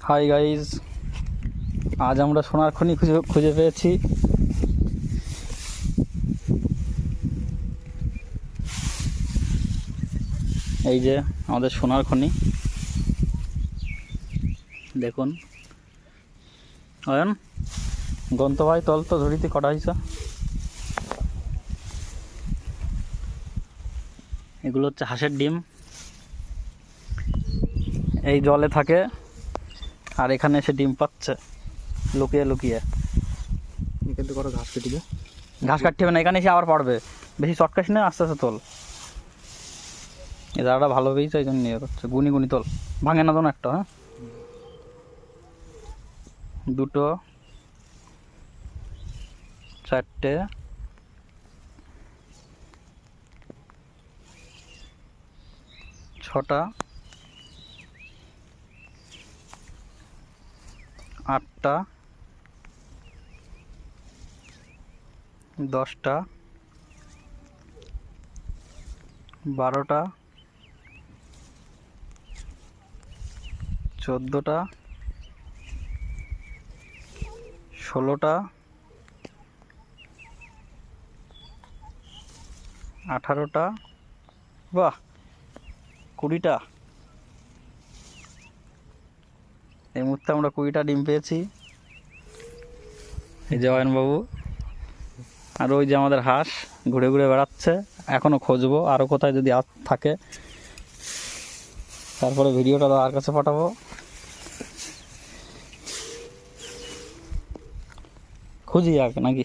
Hi guys, আজ আমরা সোনার খনি খুঁজে পেয়েছি। এই যে আমাদের সোনার খনি, দেখুন। অয়ন গন্তভাই তল তো ধরিতে কটা হয়েছে। এগুলো হচ্ছে হাঁসের ডিম, এই জলে থাকে আর এখানে এসে ডিম পাচ্ছে লুকিয়ে লুকিয়ে। এখান থেকে কটা ঘাস কেটে দে। ঘাস কাটতে হবে না, এখানে এসে আবার পড়বে। বেশি চটকাস না, আস্তে আস্তে তোল। এই দাঁড়াটা ভালো পেয়েছে, এই জন্য নিয়ে করছে। গুনি গুনি তোল, ভাঙে না তো না একটা। হ্যাঁ, দুটো, চারটে, ছটা, আটটা, 10টা, 12টা, 14টা, 16টা, 18টা, বাহ 20টা। এই মুহূর্তে আমরা 20টা ডিম পেয়েছি। এই যে অয়নবাবু, আর ওই যে আমাদের হাঁস ঘুরে ঘুরে বেড়াচ্ছে। এখনও খুঁজবো আরও কোথায় যদি থাকে, তারপরে ভিডিওটা আর কাছে পাঠাবো। খুঁজি আর নাকি।